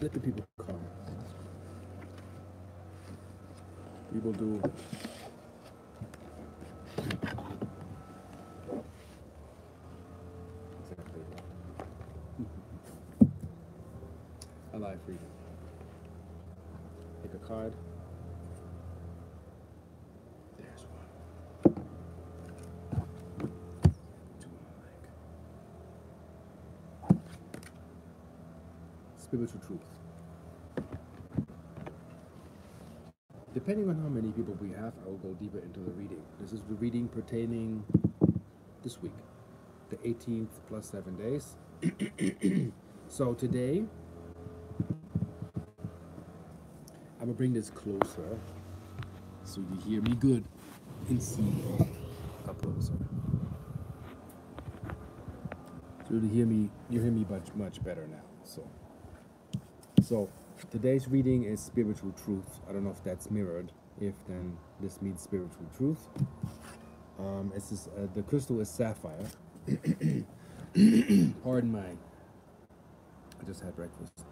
Let the people come. People do. Exactly. I lie freedom. Pick a card. There's one. Two I like. Spiritual truth. Depending on how many people we have, I will go deeper into the reading. This is the reading pertaining this week, the 18th plus 7 days. So today, I'm gonna bring this closer so you hear me good and see me up closer. So you hear me much better now. So today's reading is spiritual truth. I don't know if that's mirrored. If then this means spiritual truth. The crystal is sapphire. Pardon my. I just had breakfast.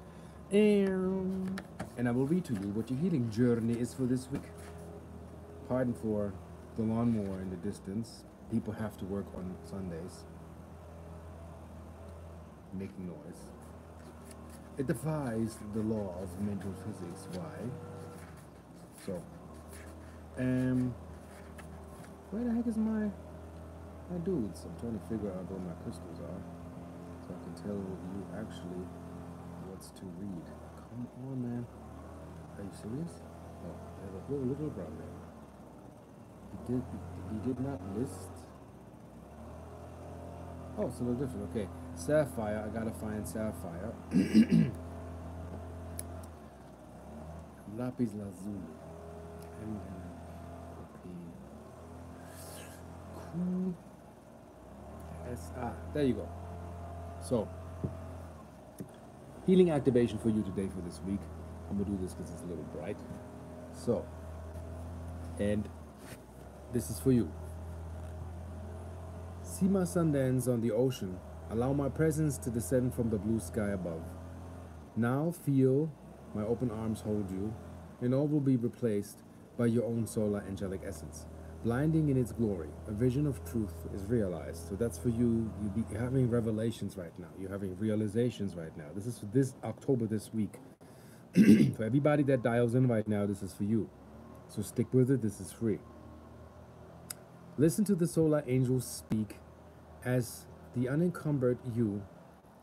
And I will read to you what your healing journey is for this week. Pardon for the lawnmower in the distance. People have to work on Sundays, making noise. It defies the law of mental physics. Why? So, where the heck is my dudes? I'm trying to figure out where my crystals are, so I can tell you actually what's to read. Come on, man. Are you serious? Oh, there's a little problem. He did not list. Oh, it's a little different. Okay, sapphire. I gotta find sapphire. Lapis lazuli. And cool. There you go. So, healing activation for you today for this week. I'm gonna do this because it's a little bright. So, and this is for you. See my sun dance on the ocean. Allow my presence to descend from the blue sky above. Now feel my open arms hold you, and all will be replaced by your own solar angelic essence. Blinding in its glory, a vision of truth is realized. So that's for you. You're having revelations right now. You're having realizations right now. This is for this October, this week. For everybody that dials in right now, this is for you. So stick with it. This is free. Listen to the solar angels speak as the unencumbered you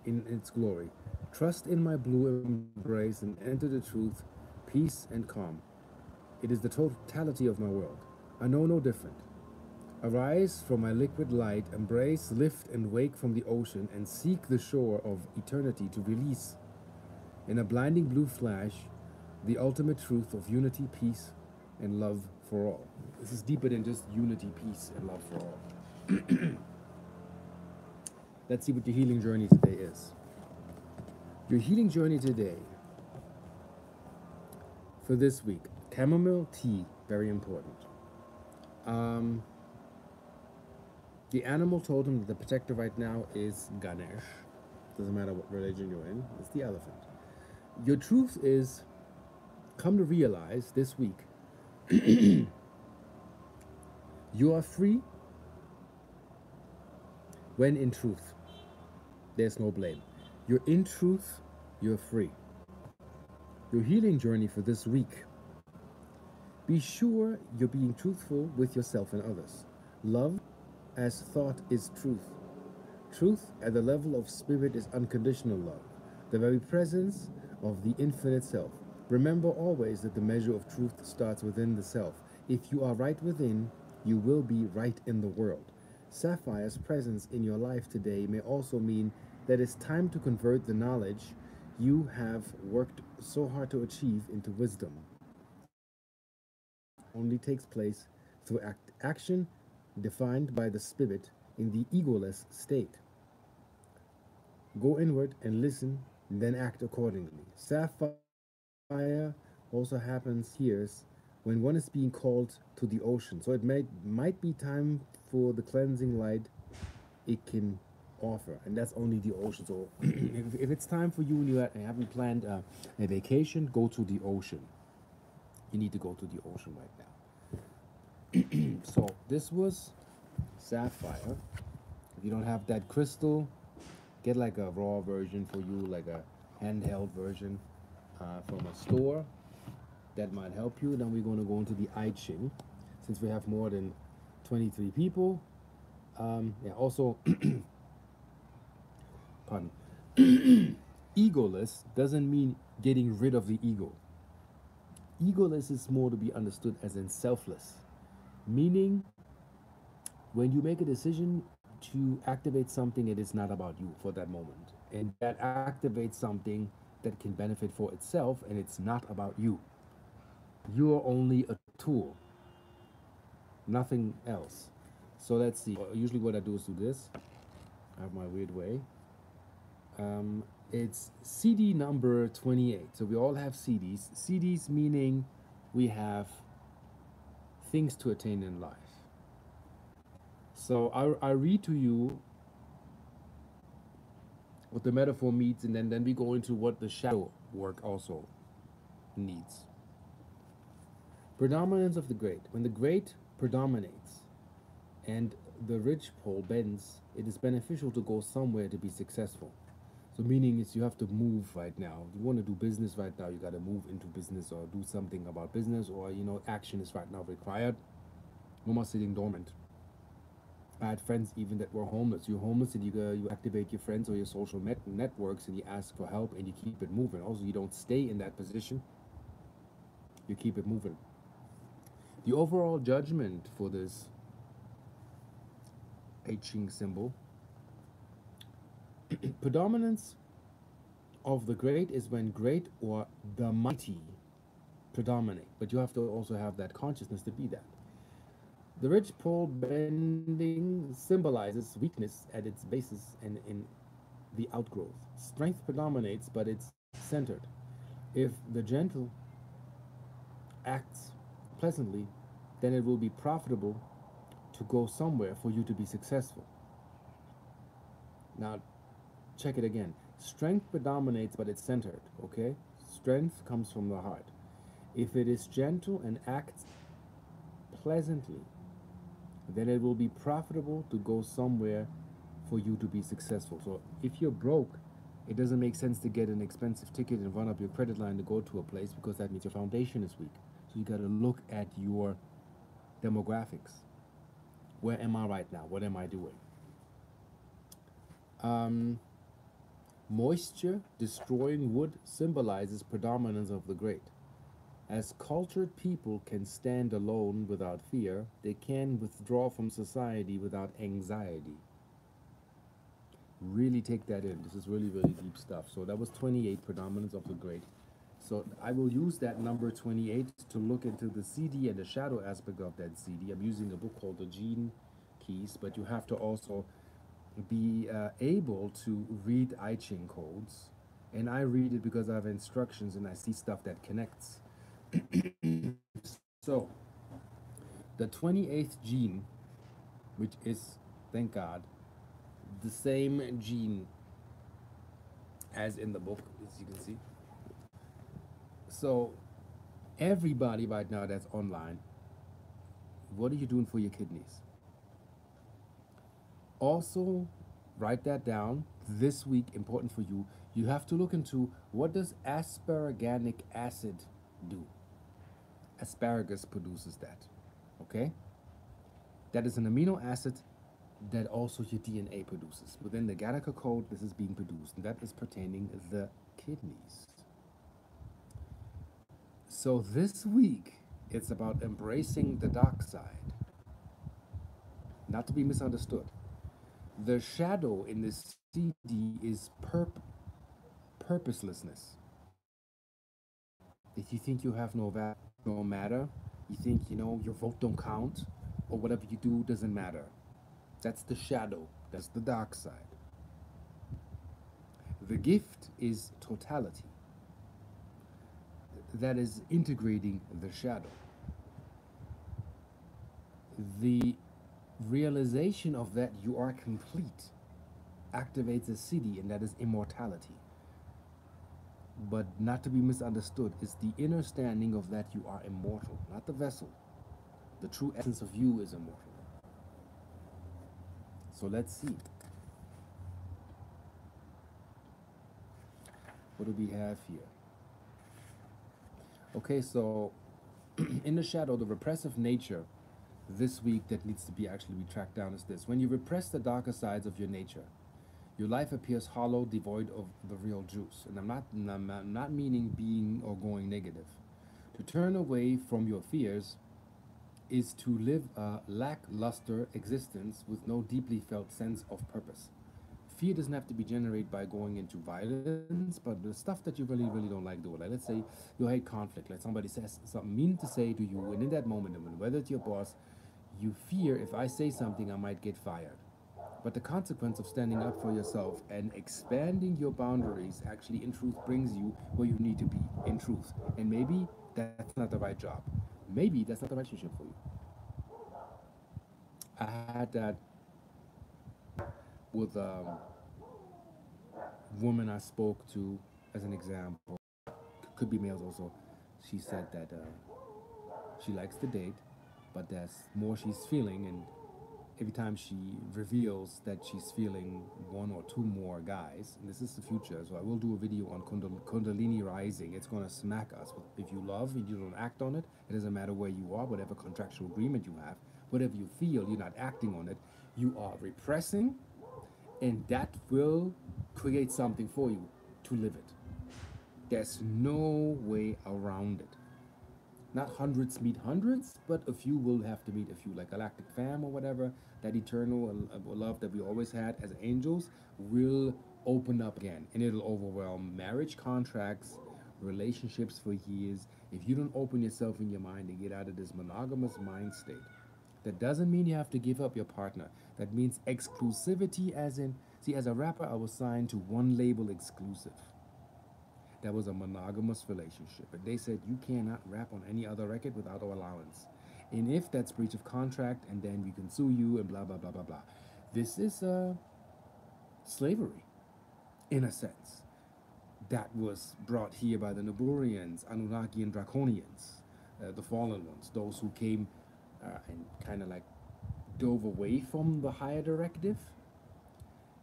in its glory. Trust in my blue embrace and enter the truth, peace and calm. It is the totality of my world. I know no different. Arise from my liquid light, embrace, lift, and wake from the ocean, and seek the shore of eternity to release, in a blinding blue flash, the ultimate truth of unity, peace, and love for all. This is deeper than just unity, peace, and love for all. Let's see what your healing journey today is. Your healing journey today for this week, chamomile tea, very important. The animal told him that the protector right now is Ganesh. Doesn't matter what religion you're in, it's the elephant. Your truth is, come to realize this week, you are free when in truth. There's no blame. You're in truth, you're free. Your healing journey for this week. Be sure you're being truthful with yourself and others. Love as thought is truth. Truth at the level of spirit is unconditional love, the very presence of the infinite self. Remember always that the measure of truth starts within the self. If you are right within, you will be right in the world. Sapphire's presence in your life today may also mean that it's time to convert the knowledge you have worked so hard to achieve into wisdom. Only takes place through action defined by the spirit in the egoless state. Go inward and listen, then act accordingly. Sapphire also happens here when one is being called to the ocean. So it might be time for the cleansing light it can offer, and that's only the ocean. So if it's time for you and you haven't planned a vacation, go to the ocean. You need to go to the ocean right now. So this was sapphire. If you don't have that crystal, get like a raw version for you, like a handheld version from a store. That might help you. Then we're going to go into the I Ching, since we have more than 23 people. Yeah. Also, pardon. Egoless doesn't mean getting rid of the ego. Egoless is more to be understood as in selfless, meaning when you make a decision to activate something, it is not about you for that moment. And that activates something that can benefit for itself, and it's not about you. You are only a tool, nothing else. So let's see. Usually, what I do is do this. I have my weird way. It's CD number 28. So we all have CDs. CDs meaning we have things to attain in life. So I read to you what the metaphor means, and then we go into what the shadow work also needs. Predominance of the great. When the great predominates and the rich pole bends, it is beneficial to go somewhere to be successful. So meaning is you have to move right now. If you want to do business right now, you got to move into business or do something about business, or action is right now required. No more sitting dormant. I had friends even that were homeless. You're homeless and you activate your friends or your social networks and you ask for help and you keep it moving. Also, you don't stay in that position. You keep it moving. The overall judgment for this I Ching symbol, predominance of the great is when great or the mighty predominate, but you have to also have that consciousness to be that. The rich pole bending symbolizes weakness at its basis and in the outgrowth. Strength predominates, but it's centered. If the gentle acts pleasantly, then it will be profitable to go somewhere for you to be successful. Now, check it again. Strength predominates, but it's centered, okay? Strength comes from the heart. If it is gentle and acts pleasantly, then it will be profitable to go somewhere for you to be successful. So if you're broke, it doesn't make sense to get an expensive ticket and run up your credit line to go to a place, because that means your foundation is weak. So you got to look at your demographics. Where am I right now? What am I doing? Moisture destroying wood symbolizes predominance of the great. As cultured people can stand alone without fear, they can withdraw from society without anxiety. Really take that in. This is really, really deep stuff. So that was 28, predominance of the great. So I will use that number 28 to look into the CD and the shadow aspect of that CD. I'm using a book called The Gene Keys, but you have to also be able to read I Ching codes. And I read it because I have instructions and I see stuff that connects. So, the 28th gene, which is, thank God, the same gene as in the book, as you can see. So, everybody right now that's online, what are you doing for your kidneys? Also, write that down. This week, important for you, you have to look into what does asparaginic acid do. Asparagus produces that, okay? That is an amino acid that also your DNA produces. Within the Gattaca code, this is being produced, and that is pertaining the kidneys. So this week, it's about embracing the dark side, not to be misunderstood. The shadow in this CD is purposelessness. If you think you have no value, no matter, you think your vote don't count, or whatever you do doesn't matter. That's the shadow. That's the dark side. The gift is totality. That is integrating the shadow. The realization of that you are complete activates a city, and that is immortality. But not to be misunderstood, is the inner standing of that you are immortal, not the vessel. The true essence of you is immortal. So let's see. What do we have here? Okay, so in the shadow, the repressive nature this week that needs to be actually be tracked down is this. When you repress the darker sides of your nature, your life appears hollow, devoid of the real juice. And I'm not meaning being or going negative. To turn away from your fears is to live a lackluster existence with no deeply felt sense of purpose. Fear doesn't have to be generated by going into violence, but the stuff that you really don't like doing. Like, let's say you hate conflict, like somebody says something mean to say to you, and in that moment, whether it's your boss, you fear if I say something, I might get fired. But the consequence of standing up for yourself and expanding your boundaries actually, in truth, brings you where you need to be, in truth. And maybe that's not the right job. Maybe that's not the right relationship for you. I had that with a woman I spoke to as an example. Could be males also. She said that she likes to date, but there's more she's feeling, and every time she reveals that she's feeling one or two more guys, and this is the future, so I will do a video on Kundalini rising. It's gonna smack us. If you love and you don't act on it, it doesn't matter where you are, whatever contractual agreement you have, whatever you feel, you're not acting on it, you are repressing, and that will create something for you to live it. There's no way around it. Not hundreds meet hundreds, but a few will have to meet a few, like Galactic Fam or whatever. That eternal love that we always had as angels will open up again, and it'll overwhelm marriage contracts, relationships for years. If you don't open yourself in your mind and get out of this monogamous mind state, that doesn't mean you have to give up your partner. That means exclusivity, as in, see, as a rapper, I was signed to one label exclusive. That was a monogamous relationship. And they said you cannot rap on any other record without our allowance. And if that's breach of contract, and then we can sue you and blah, blah, blah, blah, blah. This is slavery, in a sense. That was brought here by the Naburians, Anunnaki, and Draconians, the fallen ones, those who came and kind of like dove away from the higher directive.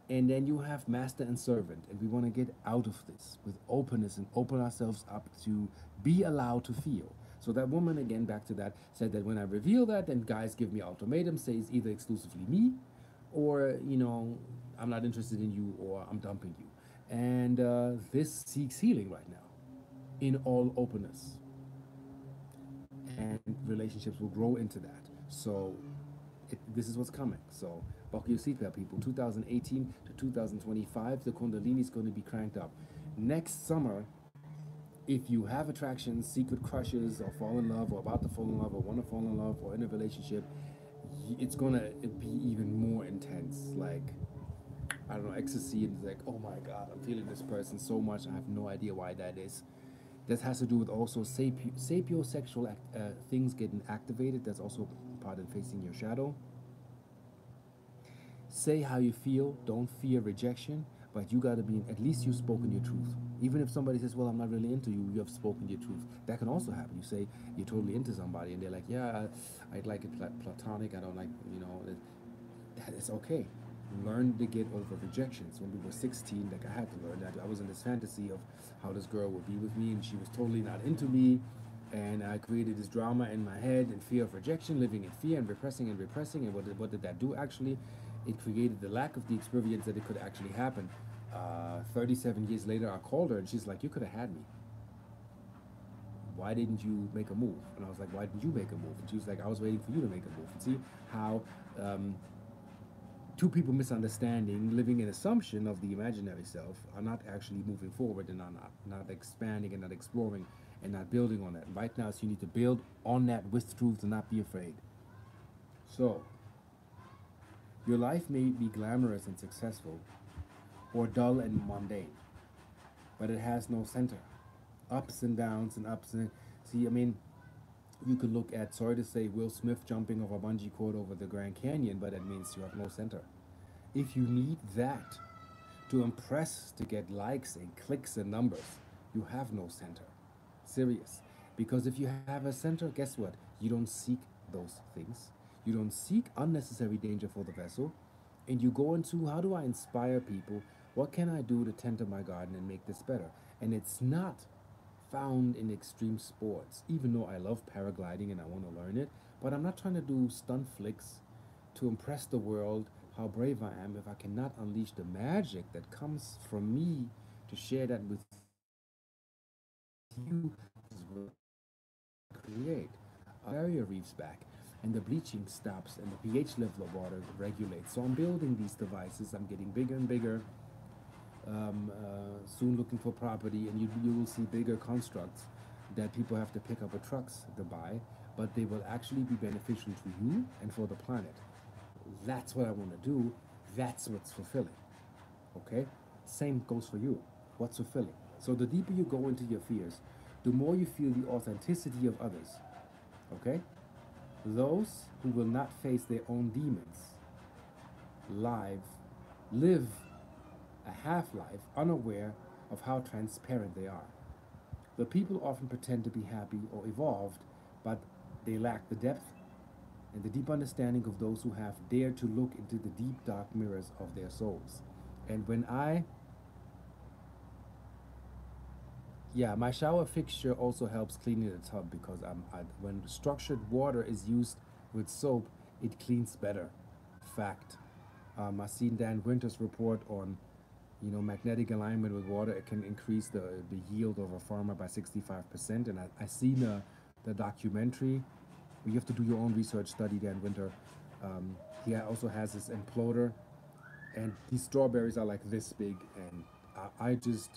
And then you have master and servant, and we want to get out of this with openness and open ourselves up to be allowed to feel. So that woman, again, back to that, said that when I reveal that, then guys give me ultimatums, say it's either exclusively me, or I'm not interested in you, or I'm dumping you. And this seeks healing right now, in all openness, and relationships will grow into that. So this is what's coming. So buckle your seatbelt, people. 2018 to 2025, the Kundalini is going to be cranked up. Next summer, if you have attractions, secret crushes, or fall in love, or about to fall in love, or want to fall in love, or in a relationship, it's going to be even more intense. Like, I don't know, ecstasy, and it's like, oh my God, I'm feeling this person so much. I have no idea why that is. That has to do with also sapiosexual things getting activated. That's also part of facing your shadow. Say how you feel. Don't fear rejection, but you got to be, at least you've spoken your truth. Even if somebody says, well, I'm not really into you, you have spoken your truth. That can also happen. You say you're totally into somebody, and they're like, yeah, I'd like it platonic. I don't like, that is okay. Learn to get over rejections. When we were 16, like I had to learn that. I was in this fantasy of how this girl would be with me, and she was totally not into me. And I created this drama in my head and fear of rejection, living in fear and repressing and repressing. And what did that do actually? It created the lack of the experience that it could actually happen. 37 years later, I called her and she's like, you could have had me. Why didn't you make a move? And I was like, why didn't you make a move? And she was like, I was waiting for you to make a move. And see how two people misunderstanding, living in assumption of the imaginary self, are not actually moving forward, and are not expanding and not exploring and not building on that. And right now, so you need to build on that with truth and not be afraid. So, your life may be glamorous and successful, or dull and mundane, but it has no center. Ups and downs and ups and see. I mean, You could look at, sorry to say, Will Smith jumping off a bungee cord over the Grand Canyon, but that means you have no center. If you need that to impress, to get likes and clicks and numbers, you have no center. Serious. Because if you have a center, guess what? You don't seek those things. You don't seek unnecessary danger for the vessel. And you go into, how do I inspire people? What can I do to tend to my garden and make this better? And it's not found in extreme sports, even though I love paragliding and I want to learn it. But I'm not trying to do stunt flicks to impress the world how brave I am if I cannot unleash the magic that comes from me to share that with you. This is what I create. Barrier reefs back and the bleaching stops and the pH level of water regulates. So I'm building these devices. I'm getting bigger and bigger. Soon looking for property, and you will see bigger constructs that people have to pick up with trucks to buy, but they will actually be beneficial to you and for the planet. That's what I want to do. That's what's fulfilling. Okay? Same goes for you. What's fulfilling? So the deeper you go into your fears, the more you feel the authenticity of others. Okay? Those who will not face their own demons live live a half-life unaware of how transparent they are. The people often pretend to be happy or evolved, but they lack the depth and the deep understanding of those who have dared to look into the deep dark mirrors of their souls. And when I yeah, my shower fixture also helps cleaning the tub because when structured water is used with soap, it cleans better. Fact. I've seen Dan Winter's report on, magnetic alignment with water. It can increase the yield of a farmer by 65%. And I seen the documentary. You have to do your own research, study Dan Winter. He also has this imploder, and these strawberries are like this big, and I just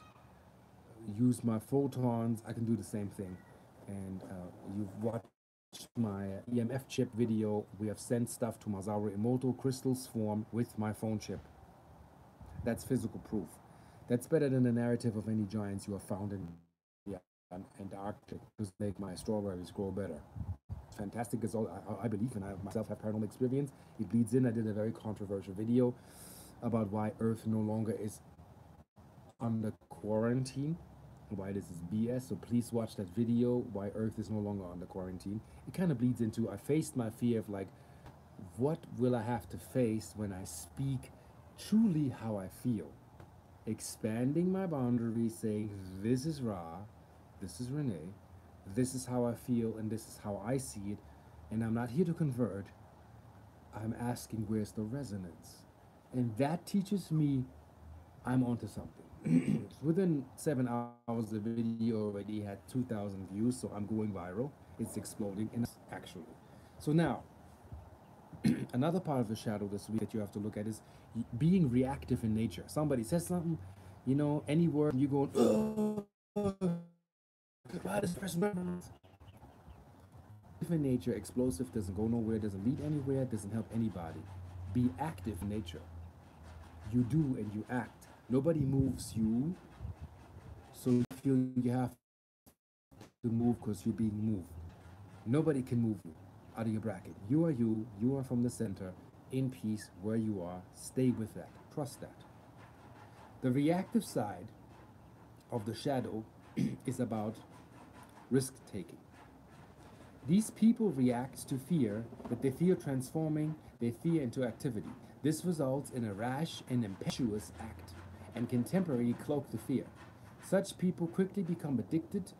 use my photons. I can do the same thing. And you've watched my EMF chip video. We have sent stuff to Masaru Emoto crystals form with my phone chip. That's physical proof. That's better than the narrative of any giants you have found in the Antarctic to make my strawberries grow better. It's fantastic. It's all I believe, and I myself have paranormal experience. It bleeds in. I did a very controversial video about why Earth no longer is under quarantine, why this is BS. So please watch that video, why Earth is no longer under quarantine. It kind of bleeds into, I faced my fear of like, what will I have to face when I speak truly how I feel? Expanding my boundaries, saying, this is Ra, this is Renee, this is how I feel, and this is how I see it. And I'm not here to convert. I'm asking, where's the resonance? And that teaches me I'm onto something. Within 7 hours, the video already had 2,000 views, so I'm going viral. It's exploding, and actually. So now, another part of the shadow this week that you have to look at is being reactive in nature. Somebody says something, any word, you go, oh, why this person? In nature, explosive, doesn't go nowhere, doesn't lead anywhere, doesn't help anybody. Be active in nature. You do and you act. Nobody moves you, so you feel you have to move because you're being moved. Nobody can move you out of your bracket. You are you. You are from the center, in peace, where you are. Stay with that. Trust that. The reactive side of the shadow is about risk taking. These people react to fear that they feel transforming their fear into activity. This results in a rash and impetuous act and can temporarily cloak the fear. Such people quickly become addicted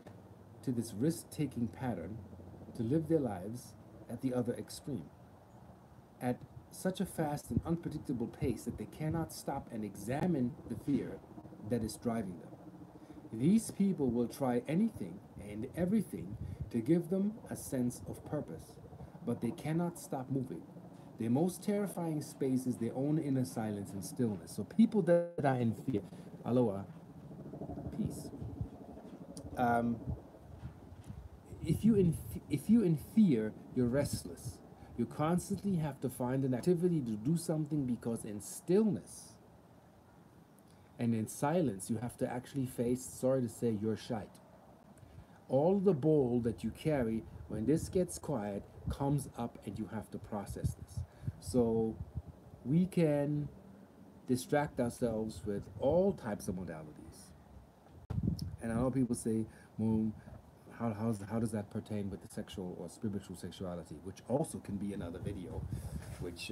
to this risk-taking pattern to live their lives at the other extreme, at such a fast and unpredictable pace that they cannot stop and examine the fear that is driving them. These people will try anything and everything to give them a sense of purpose, but they cannot stop moving. Their most terrifying space is their own inner silence and stillness. So people that are in fear, aloha, peace. Um, if you in fear, you're restless. You constantly have to find an activity to do something because in stillness and in silence, you have to actually face, sorry to say, your shite. All the bowl that you carry, when this gets quiet, comes up and you have to process this. So we can distract ourselves with all types of modalities. And I know people say, well, how does that pertain with the sexual or spiritual sexuality, which also can be another video, which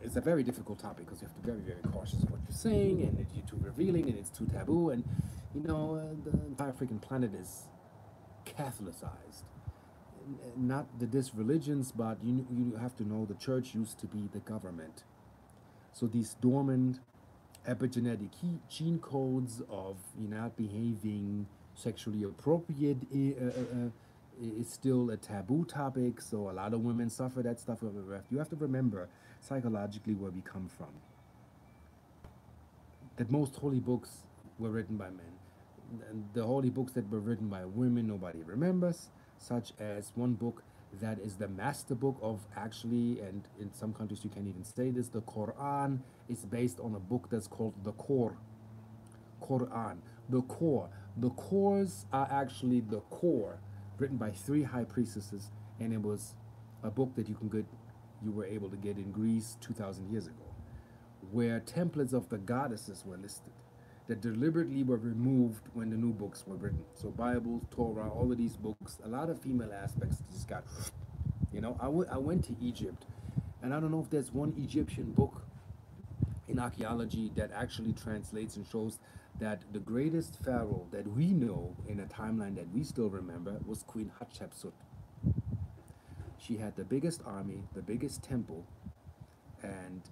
is a very difficult topic because you have to be very, very cautious of what you're saying, and it's too revealing and it's too taboo. And, the entire freaking planet is Catholicized. Not the dis religions, but you have to know the church used to be the government. So these dormant epigenetic gene codes of not behaving sexually appropriate is still a taboo topic. So a lot of women suffer that stuff. You have to remember psychologically where we come from. That most holy books were written by men. And the holy books that were written by women, nobody remembers, such as one book that is the master book of actually, and in some countries you can't even say this, the Quran is based on a book that's called the Quran. The core. The cores are actually the core, written by three high priestesses, and it was a book that you were able to get in Greece 2,000 years ago, where templates of the goddesses were listed that deliberately were removed when the new books were written. So Bible, Torah, all of these books, a lot of female aspects just got, I went to Egypt, and I don't know if there's one Egyptian book in archaeology that actually translates and shows that the greatest pharaoh that we know in a timeline that we still remember was Queen Hatshepsut. She had the biggest army, the biggest temple, and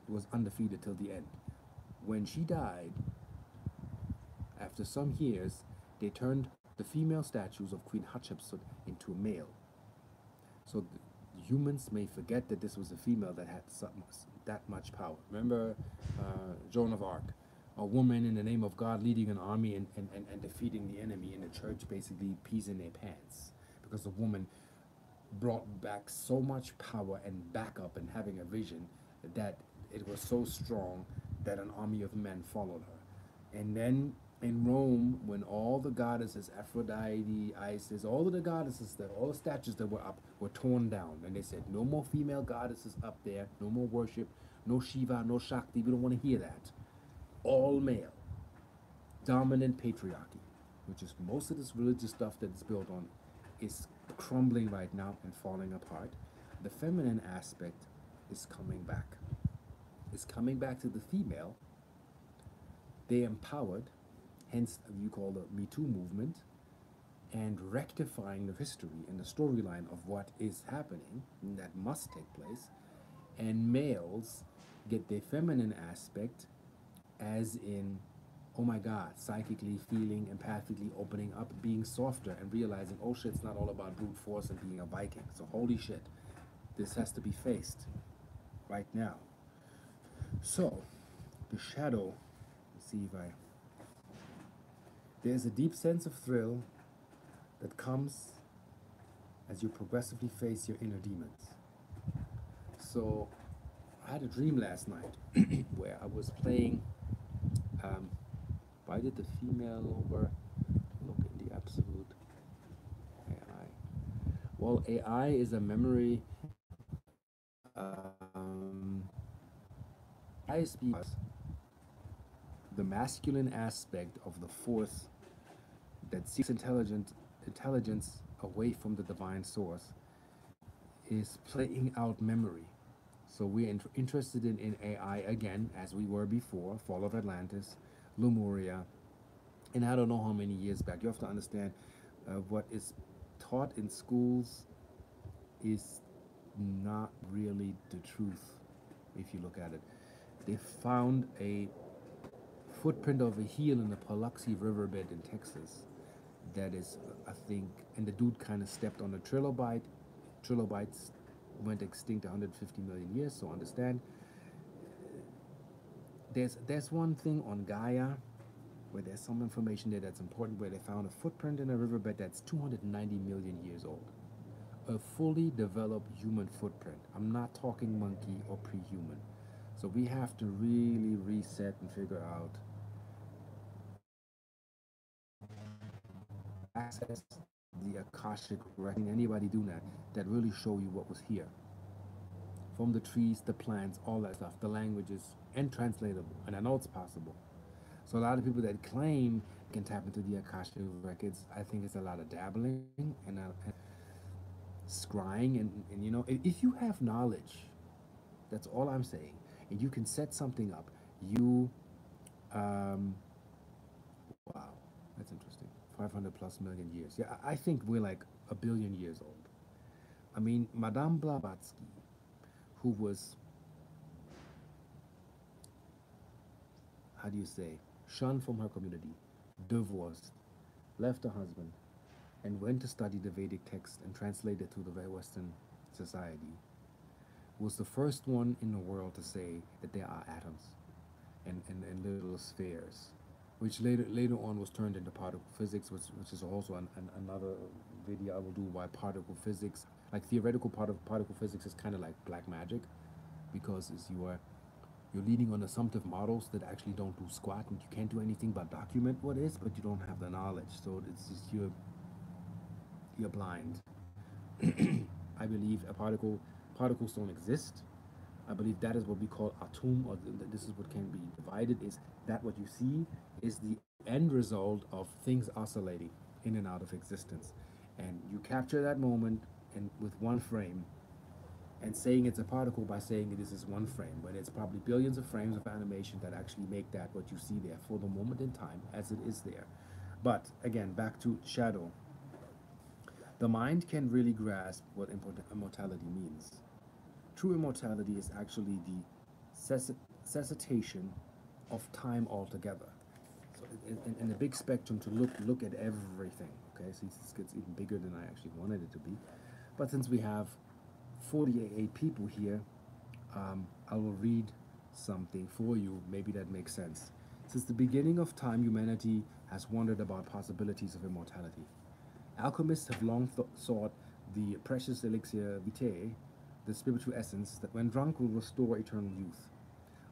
was undefeated till the end. When she died, after some years, they turned the female statues of Queen Hatshepsut into a male. So humans may forget that this was a female that had that much power. Remember Joan of Arc, a woman in the name of God leading an army and defeating the enemy, and the church basically pees in their pants because the woman brought back so much power and backup and having a vision that it was so strong that an army of men followed her. And then in Rome, when all the goddesses, Aphrodite, Isis, all of the goddesses, all the statues that were up were torn down, and they said, no more female goddesses up there, no more worship, no Shiva, no Shakti, we don't want to hear that. All male, dominant patriarchy, which is most of this religious stuff that it's built on, is crumbling right now and falling apart. The feminine aspect is coming back. It's coming back to the female. They empowered, hence you call the Me Too movement, and rectifying the history and the storyline of what is happening that must take place. And males get their feminine aspect, as in, oh my God, psychically feeling, empathically opening up, being softer, and realizing, oh shit, it's not all about brute force and being a Viking. So holy shit, this has to be faced right now. So, the shadow, let's see if I. There's a deep sense of thrill that comes as you progressively face your inner demons. So, I had a dream last night where I was playing. Why did the female overlook in the absolute AI? Well, AI is a memory. I speak the masculine aspect of the force that seeks intelligence away from the divine source is playing out memory. So we're interested in AI again, as we were before, Fall of Atlantis, Lemuria, and I don't know how many years back. You have to understand what is taught in schools is not really the truth if you look at it. They found a footprint of a heel in the Paluxy riverbed in Texas that is, I think, and the dude kind of stepped on a trilobite. Trilobites went extinct 150 million years, so understand. There's one thing on Gaia where there's some information there that's important, where they found a footprint in a riverbed that's 290 million years old. A fully developed human footprint. I'm not talking monkey or pre-human. So we have to really reset and figure out access the Akashic record. Anybody do that really show you what was here. From the trees, the plants, all that stuff, the languages, and translatable. And I know it's possible. So a lot of people that claim can tap into the Akashic records, I think it's a lot of dabbling and scrying. And you know, if you have knowledge, that's all I'm saying, and you can set something up, you, um, wow, that's interesting. 500 plus million years. Yeah, I think we're like a billion years old. I mean, Madame Blavatsky, who was, how do you say, shunned from her community, divorced, left her husband, and went to study the Vedic text and translate it to the Western society, was the first one in the world to say that there are atoms and little spheres, which later on was turned into particle physics, which is also another video I will do. Why particle physics, like theoretical part of particle physics, is kind of like black magic, because it's you're leading on assumptive models that actually don't do squat, and you can't do anything but document what is, but you don't have the knowledge, so it's just you're blind. I believe particles don't exist. I believe that is what we call atom, or this is what can be divided. Is that what you see is the end result of things oscillating in and out of existence, and you capture that moment and with one frame, and saying it's a particle by saying this is one frame, but it's probably billions of frames of animation that actually make that what you see there for the moment in time as it is there. But again, back to shadow. The mind can really grasp what immortality means. True immortality is actually the cessation of time altogether. So in the big spectrum, to look at everything. Okay, so this gets even bigger than I actually wanted it to be. But since we have 48 people here, I will read something for you. Maybe that makes sense. Since the beginning of time, humanity has wondered about possibilities of immortality. Alchemists have long sought the precious elixir vitae, the spiritual essence that, when drunk, will restore eternal youth.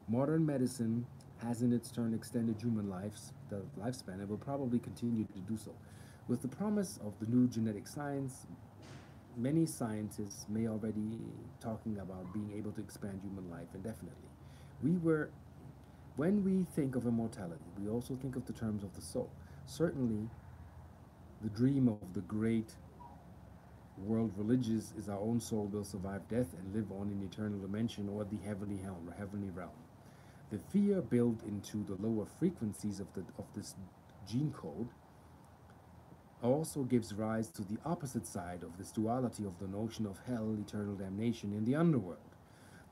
Modern medicine has, in its turn, extended human the lifespan, and will probably continue to do so. With the promise of the new genetic science, many scientists may already talking about being able to expand human life indefinitely. We were, when we think of immortality, we also think of the terms of the soul. Certainly, the dream of the great world religious is our own soul will survive death and live on in eternal dimension or the heavenly realm. The fear built into the lower frequencies of this gene code also gives rise to the opposite side of this duality of the notion of hell, eternal damnation in the underworld.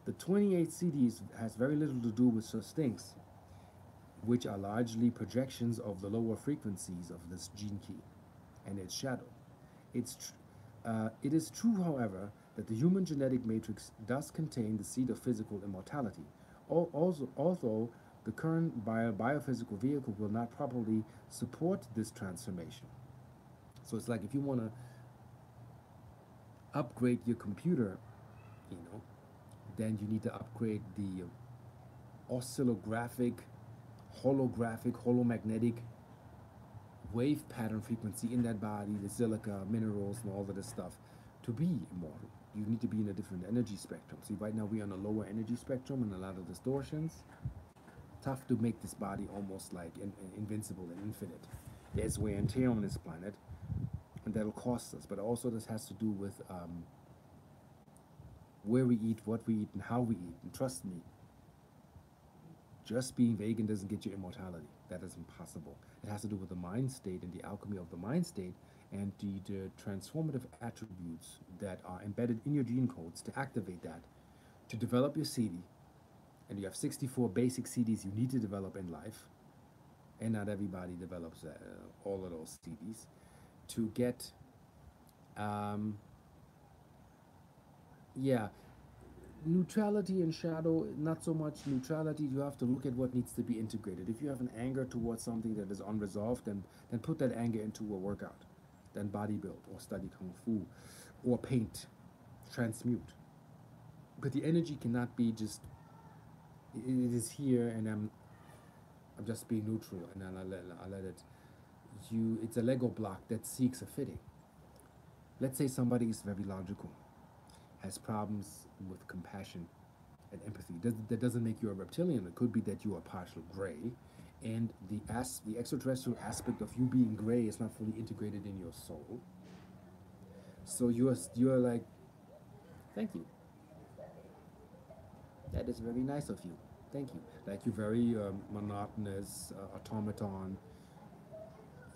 The 28 CDs has very little to do with such things, which are largely projections of the lower frequencies of this gene key and its shadow. It is true, however, that the human genetic matrix does contain the seed of physical immortality, although the current biophysical vehicle will not properly support this transformation. So it's like if you want to upgrade your computer, you know, then you need to upgrade the oscillographic, holographic, holomagnetic wave pattern frequency in that body, the silica, minerals, and all of this stuff, to be immortal. You need to be in a different energy spectrum. See, right now we're on a lower energy spectrum and a lot of distortions. Tough to make this body almost like invincible and infinite. There's wear and tear on this planet, and that'll cost us. But also, this has to do with where we eat, what we eat, and how we eat. And trust me, just being vegan doesn't get you immortality. That is impossible. It has to do with the mind state and the alchemy of the mind state and the transformative attributes that are embedded in your gene codes to activate that, to develop your CD. And you have 64 basic CDs you need to develop in life, and not everybody develops all of those CDs, to get, um, yeah, neutrality and shadow. Not so much neutrality. You have to look at what needs to be integrated. If you have an anger towards something that is unresolved, then put that anger into a workout, then bodybuild or study kung fu or paint, transmute. But the energy cannot be just, it is here, and I'm just being neutral, and then I let it it's a Lego block that seeks a fitting. Let's say somebody is very logical, has problems with compassion and empathy. That doesn't make you a reptilian. It could be that you are partial gray, and the extraterrestrial aspect of you being gray is not fully integrated in your soul. So you're like, thank you. That is very nice of you. Thank you. Like you're very monotonous automaton.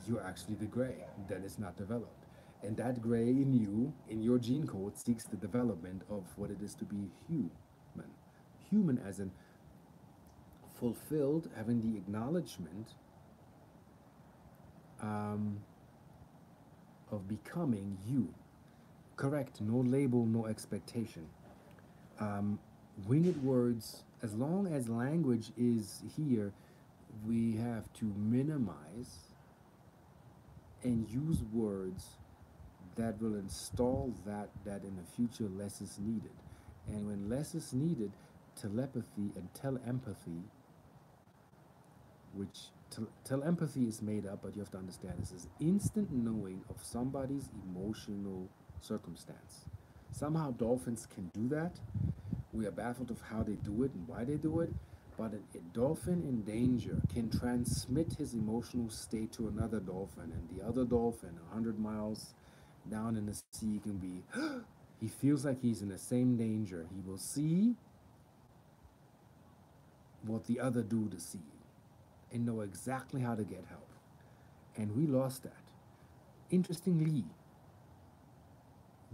You're actually the gray that is not developed. And that gray in you, in your gene code, seeks the development of what it is to be human. Human as in fulfilled, having the acknowledgement um, of becoming you. Correct, no label, no expectation. Um, Winged words, as long as language is here, we have to minimize and use words that will install that in the future less is needed. And when less is needed, telepathy and telepathy, which telepathy is made up, but you have to understand this is instant knowing of somebody's emotional circumstance. Somehow dolphins can do that. We are baffled of how they do it and why they do it. But a dolphin in danger can transmit his emotional state to another dolphin, and the other dolphin, 100 miles down in the sea, can be, he feels like he's in the same danger. He will see what the other dude is seeing and know exactly how to get help. And we lost that. Interestingly,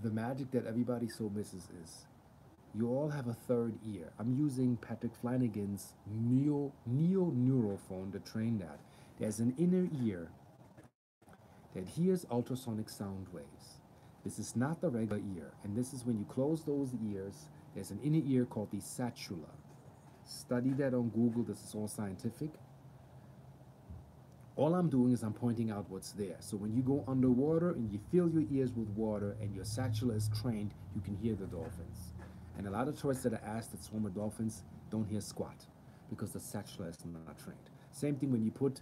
the magic that everybody so misses is you all have a third ear. I'm using Patrick Flanagan's neo neurophone to train that. There's an inner ear that hears ultrasonic sound waves. This is not the regular ear, and this is when you close those ears, there's an inner ear called the satula. Study that on Google, this is all scientific. All I'm doing is I'm pointing out what's there. So when you go underwater and you fill your ears with water and your satula is trained, you can hear the dolphins. And a lot of tourists that are asked that swim with dolphins don't hear squat because the satula is not trained. Same thing when you put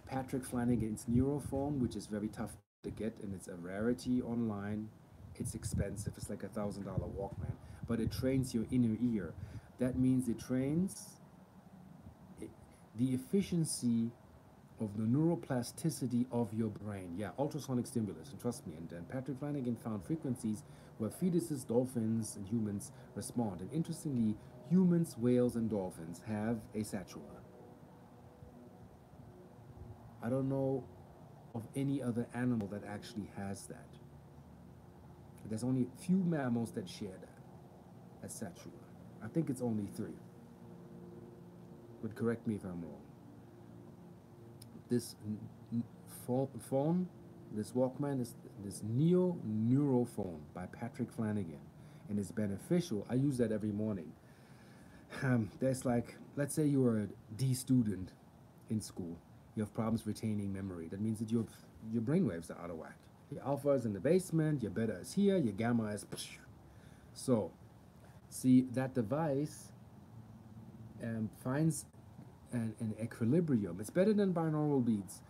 Patrick Flanagan's neurophone, which is very tough to get and it's a rarity online. It's expensive. It's like $1,000 Walkman, but it trains your inner ear. That means it trains the efficiency of the neuroplasticity of your brain. Yeah, ultrasonic stimulus, and trust me. And Patrick Flanagan found frequencies where fetuses, dolphins, and humans respond. And interestingly, humans, whales, and dolphins have a satula. I don't know of any other animal that actually has that. There's only a few mammals that share that satula. I think it's only 3. But correct me if I'm wrong. This phone, this Walkman, this Neo Neurophone by Patrick Flanagan, and it's beneficial. I use that every morning. There's like, let's say you are a D student in school. You have problems retaining memory. That means that your brainwaves are out of whack. Your alpha is in the basement, your beta is here, your gamma is. So, see, that device finds an equilibrium. It's better than binaural beats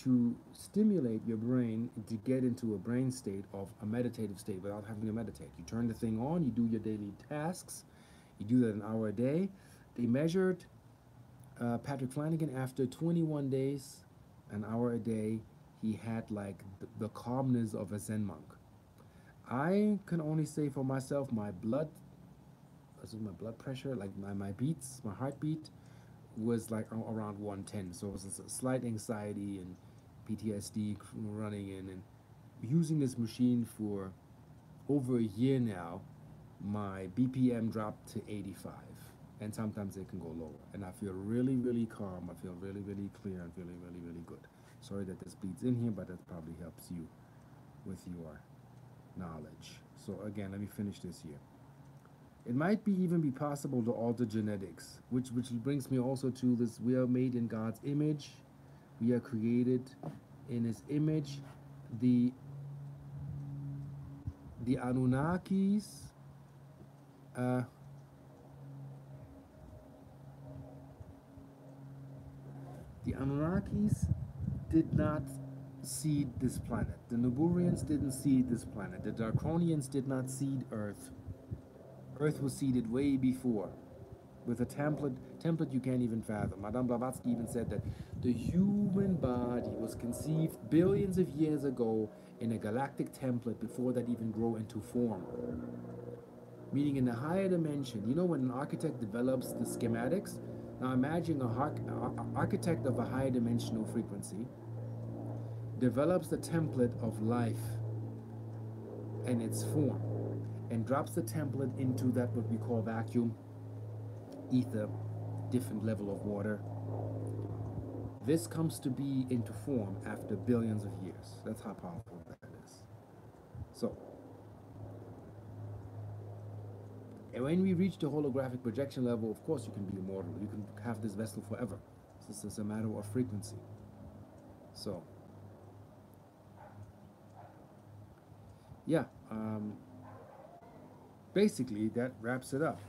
to stimulate your brain to get into a brain state of a meditative state without having to meditate. You turn the thing on, you do your daily tasks, you do that an hour a day. They measured Patrick Flanagan after 21 days, an hour a day, he had like the calmness of a Zen monk. I can only say for myself, my blood pressure, like my beats, my heartbeat was like around 110. So it was a slight anxiety and PTSD running in. And using this machine for over a year now, my BPM dropped to 85. And sometimes it can go lower. And I feel really, really calm. I feel really, really clear and feeling really, really good. Sorry that this bleeds in here, but that probably helps you with your knowledge. So again, let me finish this here. It might even be possible to alter genetics, which brings me also to this: we are made in God's image, we are created in His image. The Anunnakis, uh, the Anunnakis did not seed this planet. The Nuburians didn't seed this planet. The Darkronians did not seed Earth. Earth was seeded way before, with a template you can't even fathom. Madame Blavatsky even said that the human body was conceived billions of years ago in a galactic template before that even grow into form. Meaning in a higher dimension, you know when an architect develops the schematics? Now imagine an architect of a higher dimensional frequency develops the template of life and its form and drops the template into that what we call vacuum, ether, different level of water. This comes to be into form after billions of years. That's how powerful that is. So, and when we reach the holographic projection level, of course you can be immortal. You can have this vessel forever. This is a matter of frequency. So, yeah, basically that wraps it up.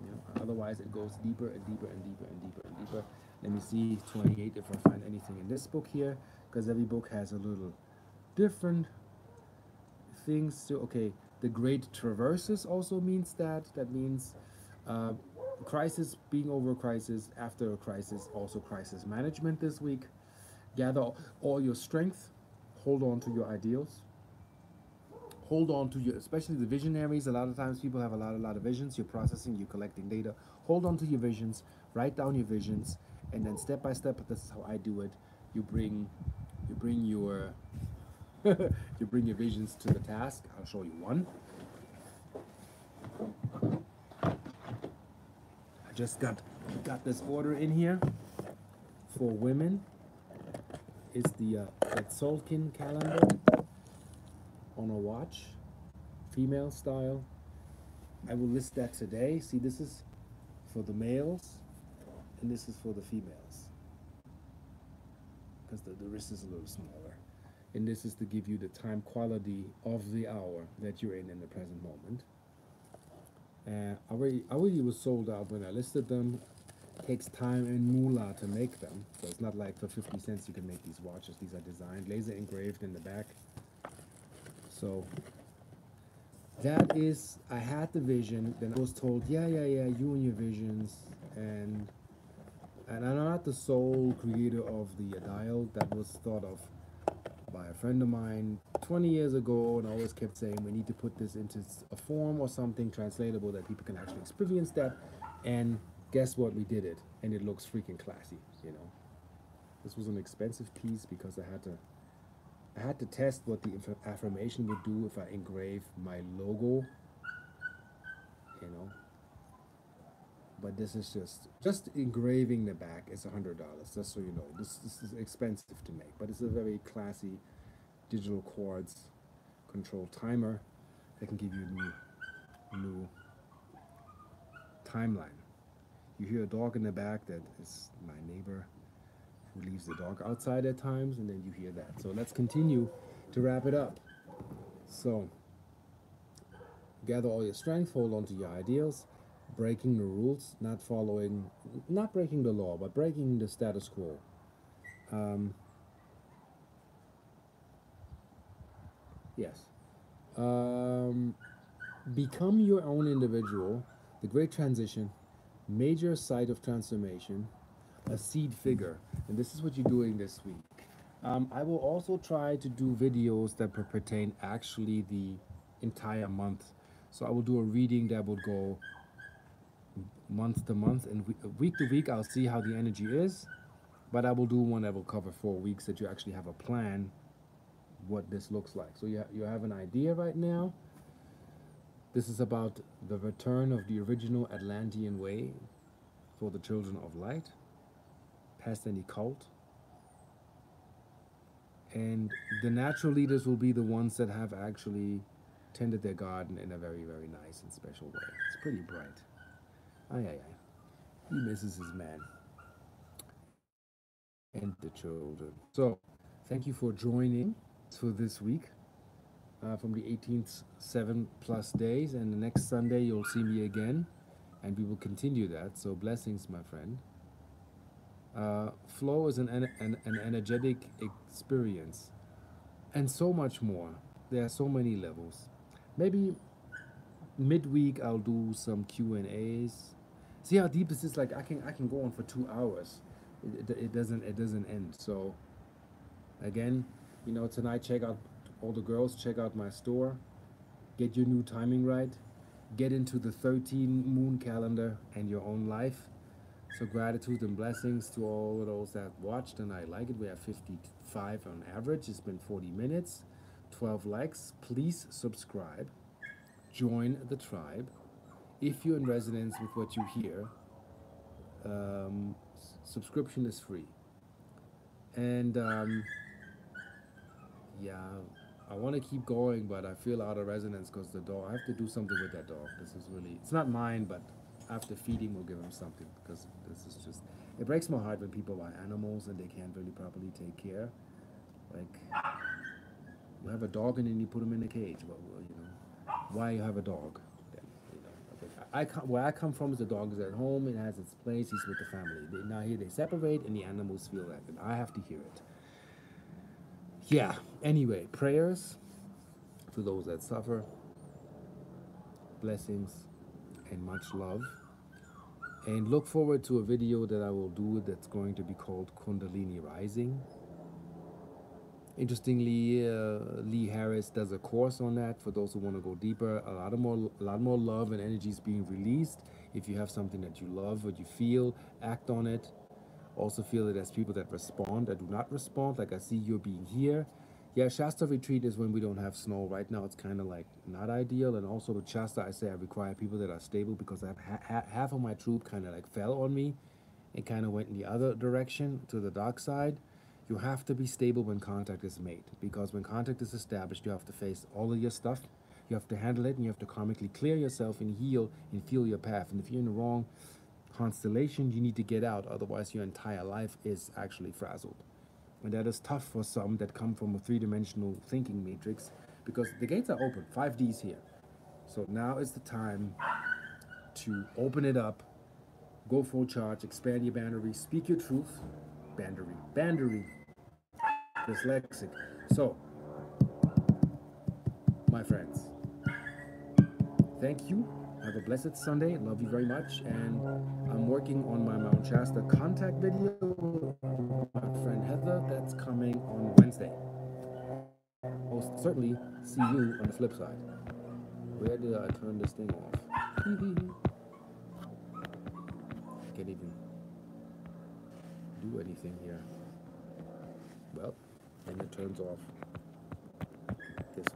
You know, otherwise it goes deeper and deeper and deeper and deeper and deeper. Let me see 28 if I find anything in this book here, because every book has a little different things to. Okay, the great traverses also means that. That means crisis being over a crisis, after a crisis, also crisis management this week. Gather all your strength, hold on to your ideals, hold on to your, especially the visionaries. A lot of times people have a lot of visions. You're processing, you're collecting data. Hold on to your visions, write down your visions, and then step by step, this is how I do it. You bring your you bring your visions to the task. I'll show you one. I just got this order in here for women. It's the Tzolk'in calendar on a watch, female style. I will list that today. See, this is for the males, and this is for the females, because the wrist is a little smaller. And this is to give you the time quality of the hour that you're in the present moment. Already was sold out when I listed them. It takes time and moolah to make them, so it's not like for 50 cents you can make these watches. These are designed, laser engraved in the back. So that is, I had the vision, then I was told, yeah, you and your visions, and I'm not the sole creator of the dial. That was thought of by a friend of mine 20 years ago, and I always kept saying we need to put this into a form or something translatable that people can actually experience that. And guess what? We did it, and it looks freaking classy. You know, this was an expensive piece because I had to test what the affirmation would do if I engrave my logo. You know, but this is just engraving the back is $100. Just so you know, this is expensive to make, but it's a very classy digital quartz control timer that can give you a new timeline. You hear a dog in the back, that is my neighbor who leaves the dog outside at times, and then you hear that. So let's continue to wrap it up. So gather all your strength, hold on to your ideals, breaking the rules, not breaking the law, but breaking the status quo. Yes. Become your own individual, the great transition, major site of transformation, a seed figure. And this is what you're doing this week. I will also try to do videos that pertain actually the entire month. So I will do a reading that will go month to month, and week to week. I'll see how the energy is, but I will do one that will cover 4 weeks, that you actually have a plan what this looks like. So you have an idea right now. This is about the return of the original Atlantean way for the children of light, past any cult. And the natural leaders will be the ones that have actually tended their garden in a very, very nice and special way. It's pretty bright. Aye. He misses his man and the children. So, thank you for joining for this week. From the 18th, 7+ days, and the next Sunday you'll see me again, and we will continue that. So blessings, my friend. Flow is an energetic experience, and so much more. There are so many levels. Maybe midweek I'll do some Q&As. See how deep this is. Like I can go on for 2 hours. It doesn't end. So again, tonight check out all the girls. Check out my store. Get your new timing right. Get into the 13 moon calendar and your own life. So gratitude and blessings to all of those that watched, and I like it. We have 55 on average. It's been 40 minutes, 12 likes. Please subscribe, join the tribe. If you're in resonance with what you hear, subscription is free. And yeah, I want to keep going, but I feel out of resonance because the dog. I have to do something with that dog. This is really. It's not mine, but after feeding, we'll give him something because this is just. It breaks my heart when people buy animals and they can't really properly take care. Like you have a dog and then you put him in a cage. Well, why you have a dog? Then, okay. Where I come from is the dog is at home. It has its place. He's with the family. Now here they separate and the animals feel that, and I have to hear it. Yeah. Anyway, prayers for those that suffer, blessings, and much love. And look forward to a video that I will do that's going to be called Kundalini Rising. Interestingly, Lee Harris does a course on that for those who want to go deeper. A lot more love and energy is being released. If you have something that you love or you feel, act on it. Also feel that there's people that respond, that do not respond. Like I see you're being here. Yeah, Shasta retreat is when we don't have snow. Right now it's kind of like not ideal. And also with Shasta, I say I require people that are stable because I have half of my troop kind of like fell on me and kind of went in the other direction to the dark side. You have to be stable when contact is made because when contact is established, you have to face all of your stuff. You have to handle it and you have to karmically clear yourself and heal and feel your path. And if you're in the wrong constellation, you need to get out. Otherwise, your entire life is actually frazzled. And that is tough for some that come from a three-dimensional thinking matrix because the gates are open. 5D's here. So now is the time to open it up, go full charge, expand your boundary, speak your truth. Boundary. Dyslexic. So, my friends, thank you. Have a blessed Sunday. Love you very much. And I'm working on my Mount Shasta contact video with my friend Heather. That's coming on Wednesday. Most certainly see you on the flip side. Where did I turn this thing off? I can't even do anything here. Well, and it turns off.